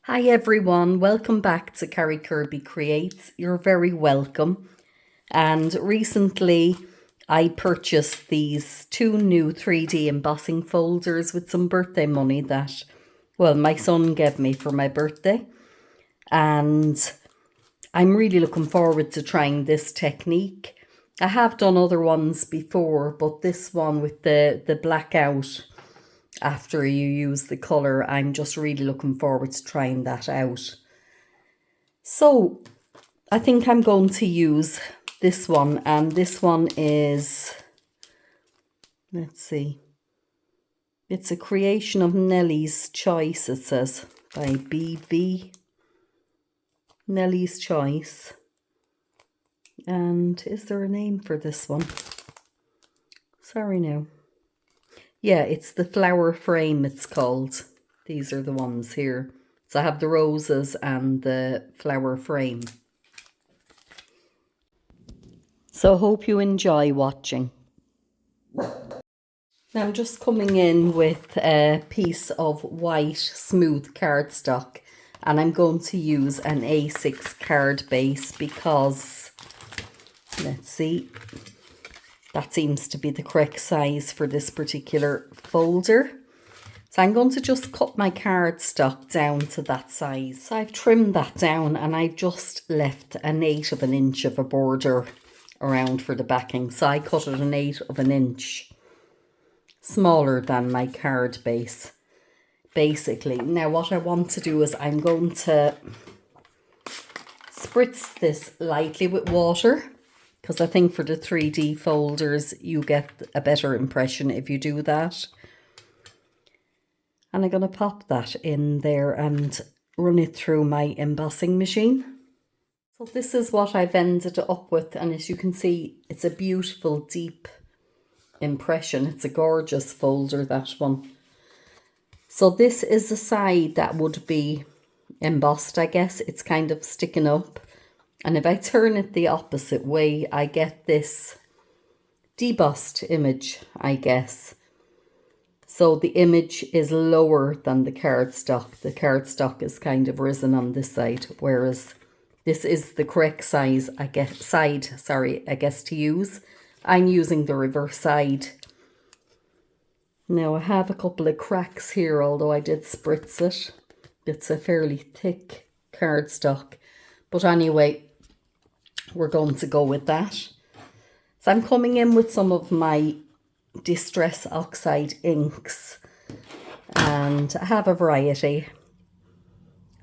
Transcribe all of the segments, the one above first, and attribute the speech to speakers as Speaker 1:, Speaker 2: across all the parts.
Speaker 1: Hi everyone, welcome back to Carrie Kirby Creates. You're very welcome. And recently I purchased these two new 3D embossing folders with some birthday money that, well, my son gave me for my birthday. And I'm really looking forward to trying this technique. I have done other ones before, but this one with the blackout after you use the colour, I'm just really looking forward to trying that out. So I think I'm going to use this one, and this one is, let's see, it's a creation of Nellie's Choice, it says, by BV. Nellie's Choice. And is there a name for this one? Sorry now. Yeah, it's the flower frame, it's called. These are the ones here. So I have the roses and the flower frame. So hope you enjoy watching. Now I'm just coming in with a piece of white smooth cardstock, and I'm going to use an A6 card base because, let's see, that seems to be the correct size for this particular folder. So I'm going to just cut my cardstock down to that size. So I've trimmed that down and I've just left 1/8 of an inch of a border around for the backing. So I cut it 1/8 of an inch smaller than my card base, basically. Now what I want to do is I'm going to spritz this lightly with water, because I think for the 3D folders you get a better impression if you do that. And I'm going to pop that in there and run it through my embossing machine. So this is what I've ended up with, and as you can see, it's a beautiful deep impression. It's a gorgeous folder, that one. So this is the side that would be embossed, I guess. It's kind of sticking up. And if I turn it the opposite way, I get this debossed image, I guess. So the image is lower than the cardstock. The cardstock is kind of risen on this side, whereas this is the correct size, I guess, I guess, to use. I'm using the reverse side. Now I have a couple of cracks here, although I did spritz it. It's a fairly thick cardstock. But anyway, we're going to go with that. So I'm coming in with some of my Distress Oxide inks, and I have a variety.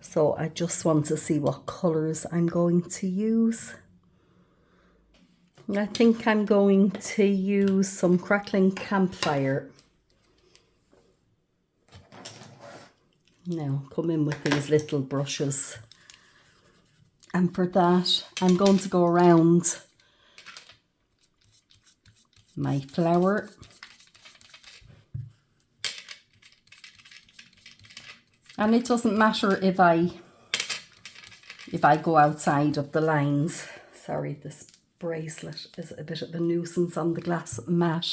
Speaker 1: So I just want to see what colours I'm going to use. I think I'm going to use some Crackling Campfire. Now come in with these little brushes, and for that I'm going to go around my flower. And it doesn't matter if I go outside of the lines. Sorry, this bracelet is a bit of a nuisance on the glass mat.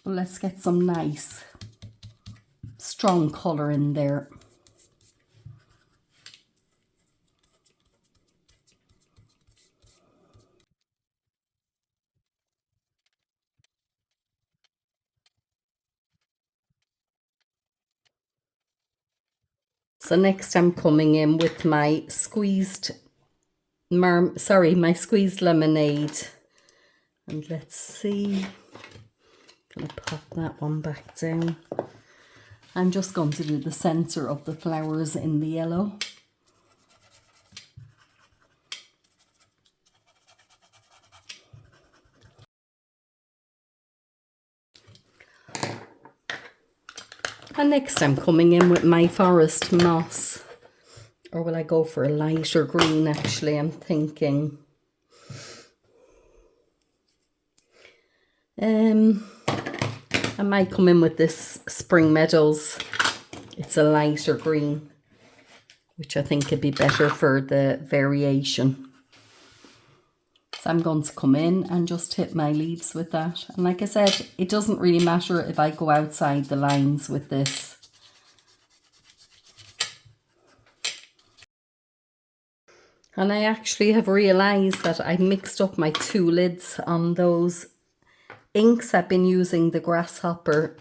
Speaker 1: But let's get some nice strong colour in there. So next I'm coming in with my squeezed lemonade. And let's see. I'm gonna pop that one back down. I'm just going to do the center of the flowers in the yellow. And next I'm coming in with my forest moss. Or will I go for a lighter green actually? I'm thinking. I might come in with this Spring Meadows. It's a lighter green, which I think could be better for the variation. So I'm going to come in and just hit my leaves with that. And like I said, it doesn't really matter if I go outside the lines with this. And I actually have realised that I mixed up my two lids on those inks. I've been using the Grasshopper.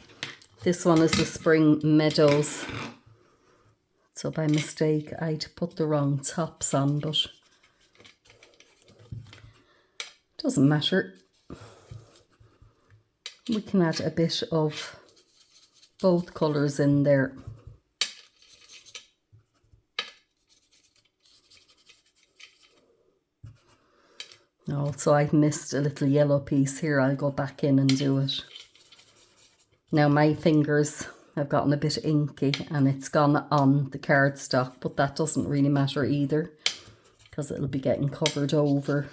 Speaker 1: This one is the Spring Meadows. So by mistake I'd put the wrong tops on, but it doesn't matter. We can add a bit of both colours in there. Also, I've missed a little yellow piece here. I'll go back in and do it. Now my fingers have gotten a bit inky and it's gone on the cardstock, but that doesn't really matter either because it'll be getting covered over.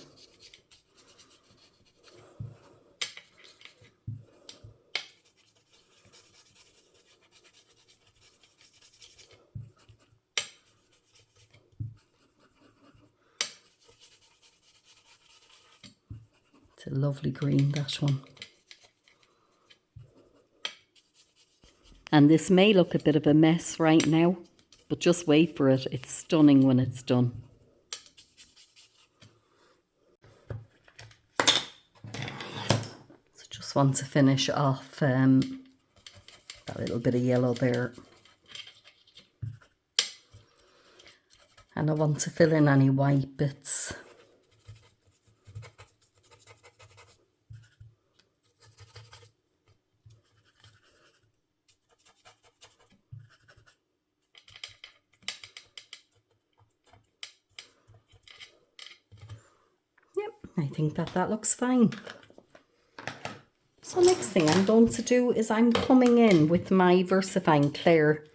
Speaker 1: It's a lovely green, that one. And this may look a bit of a mess right now, but just wait for it. It's stunning when it's done. So just want to finish off that little bit of yellow there. And I want to fill in any white bits. I think that looks fine. So next thing I'm going to do is I'm coming in with my Versafine Clair.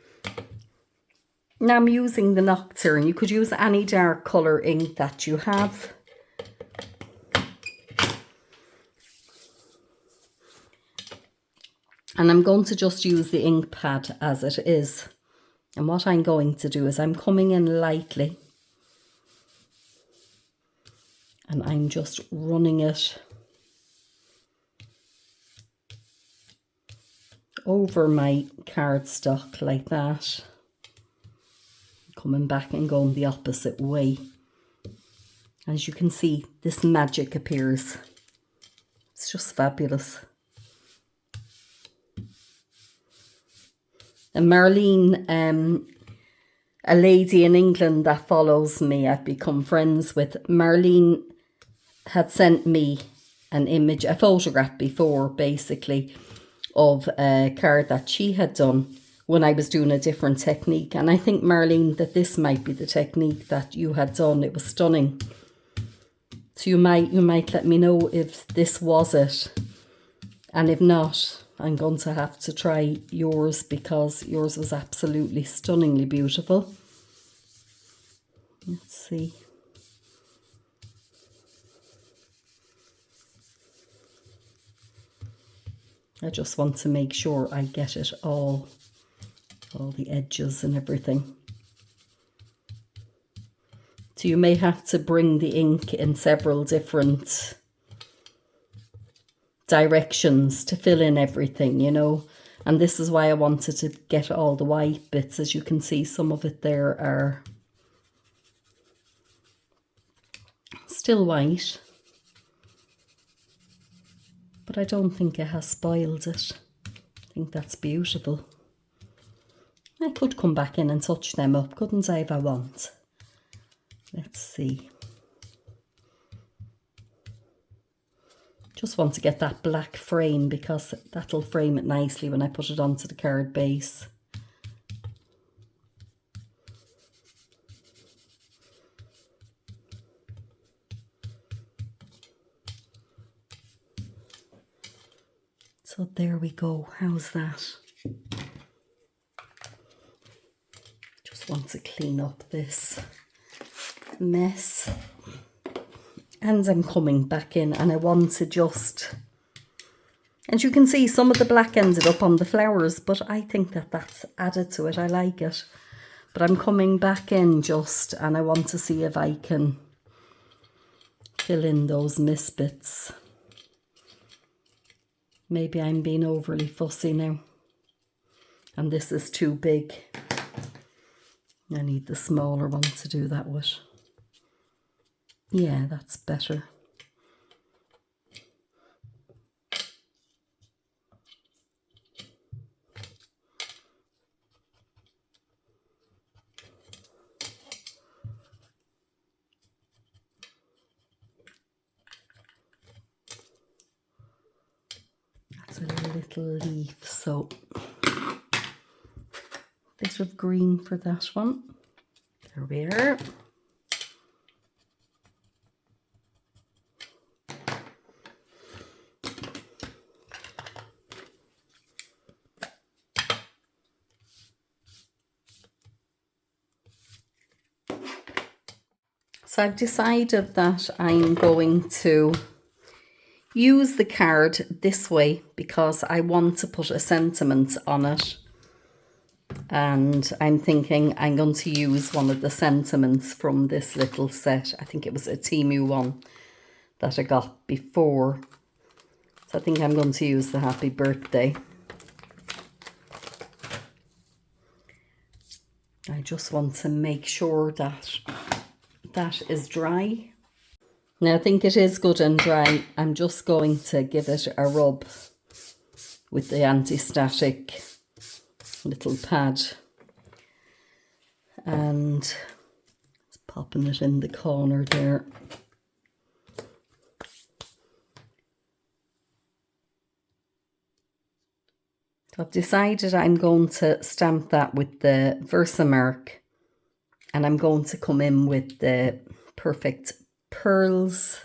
Speaker 1: Now I'm using the Nocturne. You could use any dark colour ink that you have. And I'm going to just use the ink pad as it is. And what I'm going to do is I'm coming in lightly. And I'm just running it over my cardstock like that. Coming back and going the opposite way. As you can see, this magic appears. It's just fabulous. And Marlene, a lady in England that follows me, I've become friends with. Marlene had sent me an image, a photograph before, basically, of a card that she had done when I was doing a different technique. And I think, Marlene, that this might be the technique that you had done. It was stunning. So you might let me know if this was it. And if not, I'm going to have to try yours because yours was absolutely stunningly beautiful. Let's see. I just want to make sure I get it all the edges and everything. So you may have to bring the ink in several different directions to fill in everything, you know. And this is why I wanted to get all the white bits. As you can see, some of it there are still white. But I don't think it has spoiled it. I think that's beautiful. I could come back in and touch them up, couldn't I, if I want? Let's see. Just want to get that black frame because that'll frame it nicely when I put it onto the card base. So there we go. How's that? Just want to clean up this mess. And I'm coming back in and I want to just... And you can see some of the black ended up on the flowers, but I think that that's added to it. I like it. But I'm coming back in just, and I want to see if I can fill in those misfits. Maybe I'm being overly fussy now. And this is too big. I need the smaller one to do that with. Yeah, that's better. That's a little leaf, so bit of green for that one. There we are. So I've decided that I'm going to use the card this way because I want to put a sentiment on it. And I'm thinking I'm going to use one of the sentiments from this little set. I think it was a Temu one that I got before. So I think I'm going to use the happy birthday. I just want to make sure that that is dry. Now I think it is good and dry. I'm just going to give it a rub with the anti-static little pad. And it's popping it in the corner there. I've decided I'm going to stamp that with the Versamark, and I'm going to come in with the Perfect Pearls.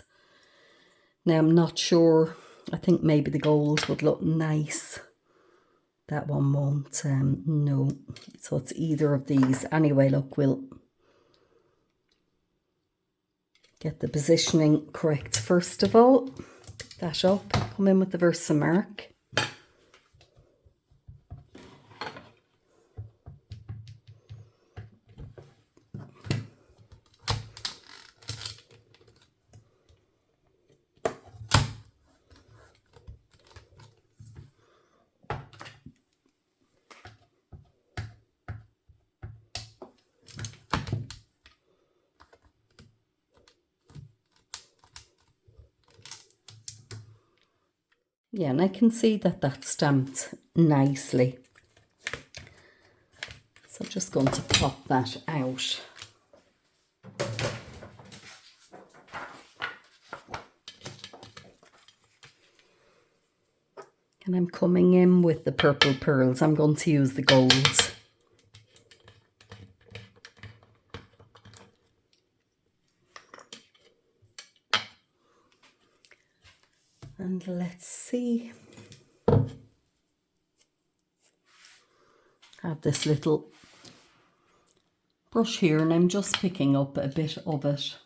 Speaker 1: Now I'm not sure, I think maybe the gold would look nice. That one won't, no. So it's either of these. Anyway, look, we'll get the positioning correct first of all. Pick that up, come in with the Versamark. Yeah, and I can see that that's stamped nicely. So I'm just going to pop that out. And I'm coming in with the purple pearls. I'm going to use the golds. And let's see. I have this little brush here and I'm just picking up a bit of it.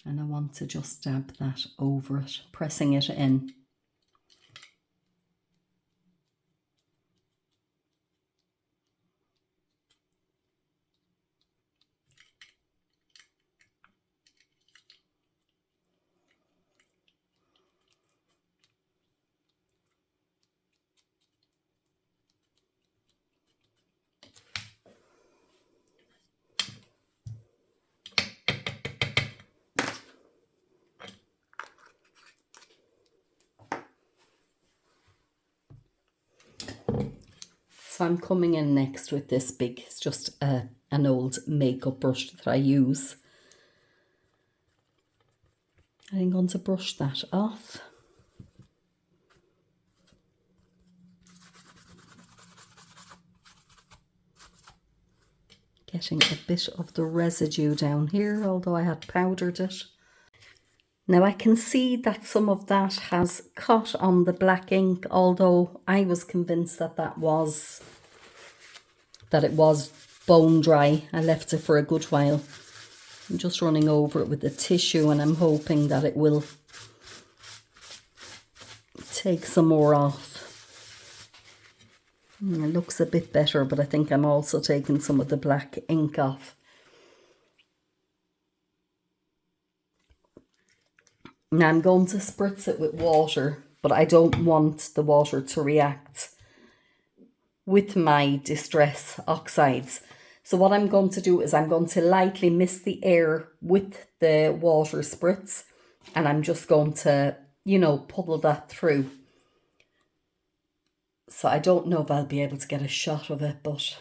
Speaker 1: And I want to just dab that over it, pressing it in. So I'm coming in next with this big, it's just an old makeup brush that I use. I'm going to brush that off. Getting a bit of the residue down here, although I had powdered it. Now I can see that some of that has caught on the black ink, although I was convinced that it was bone dry. I left it for a good while. I'm just running over it with the tissue and I'm hoping that it will take some more off. It looks a bit better, but I think I'm also taking some of the black ink off. Now I'm going to spritz it with water, but I don't want the water to react with my Distress Oxides. So what I'm going to do is I'm going to lightly mist the air with the water spritz, and I'm just going to, you know, puddle that through. So I don't know if I'll be able to get a shot of it, but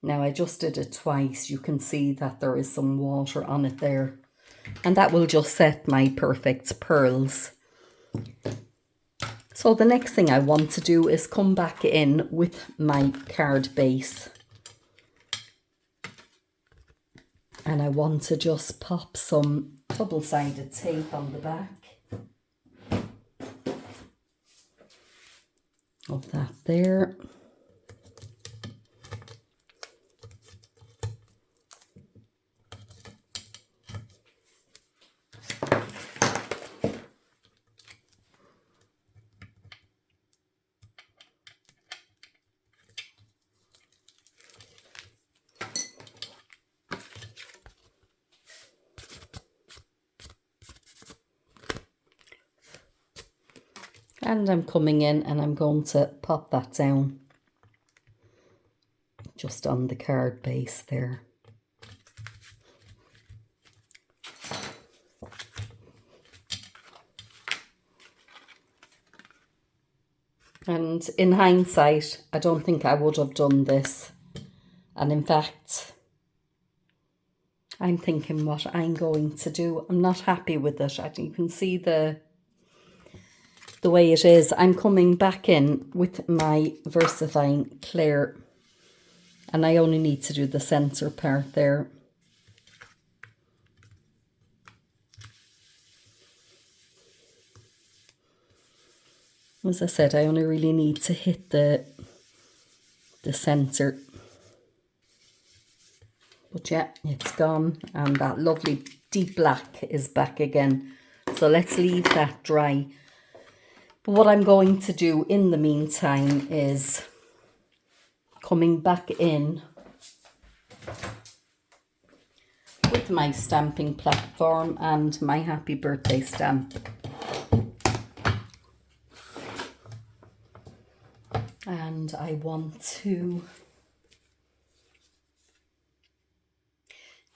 Speaker 1: now I just did it twice. You can see that there is some water on it there, and that will just set my perfect pearls. So the next thing I want to do is come back in with my card base. And I want to just pop some double-sided tape on the back of that there. And I'm coming in and I'm going to pop that down just on the card base there. And in hindsight, I don't think I would have done this. And in fact, I'm thinking what I'm going to do. I'm not happy with it. You can see the way it is. I'm coming back in with my Versafine Clair, and I only need to do the centre part there. As I said, I only really need to hit the centre. But yeah, it's gone, and that lovely deep black is back again. So let's leave that dry. But what I'm going to do in the meantime is coming back in with my stamping platform and my happy birthday stamp. And I want to,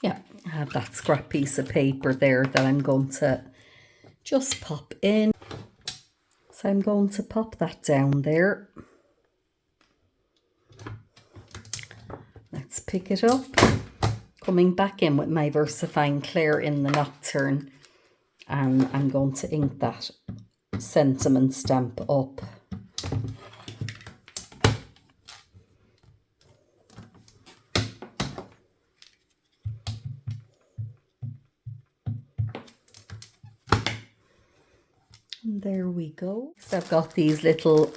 Speaker 1: yeah, have that scrap piece of paper there that I'm going to just pop in. So I'm going to pop that down there. Let's pick it up. Coming back in with my Versafine Clair in the Nocturne, and I'm going to ink that sentiment stamp up. And there we go. So I've got these little,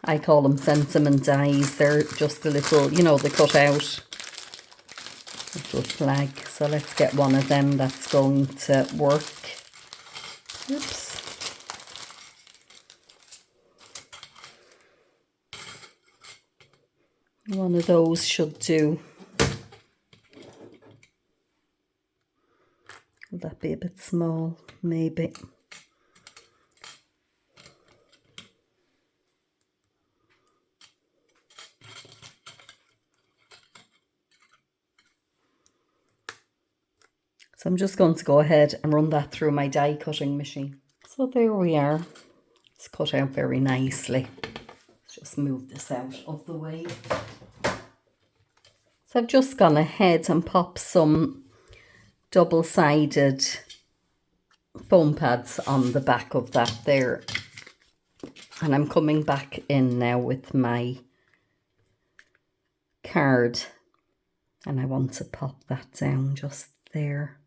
Speaker 1: I call them sentiment dies. They're just a little, you know, they cut out little flag. So let's get one of them that's going to work. Oops. One of those should do. Will that be a bit small? Maybe. So I'm just going to go ahead and run that through my die cutting machine. So there we are. It's cut out very nicely. Let's just move this out of the way. So I've just gone ahead and popped some double-sided foam pads on the back of that there. And I'm coming back in now with my card. And I want to pop that down just there.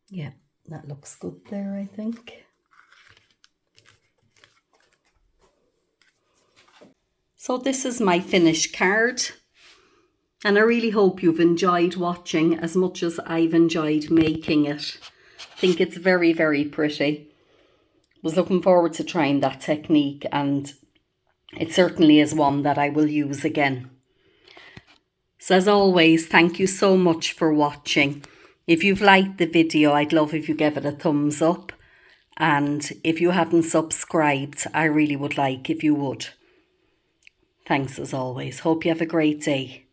Speaker 1: Yeah, that looks good there, I think. So this is my finished card, and I really hope you've enjoyed watching as much as I've enjoyed making it. I think it's very, very pretty. Was looking forward to trying that technique, and it certainly is one that I will use again. So as always, thank you so much for watching. If you've liked the video, I'd love if you gave it a thumbs up. And if you haven't subscribed, I really would like if you would. Thanks as always. Hope you have a great day.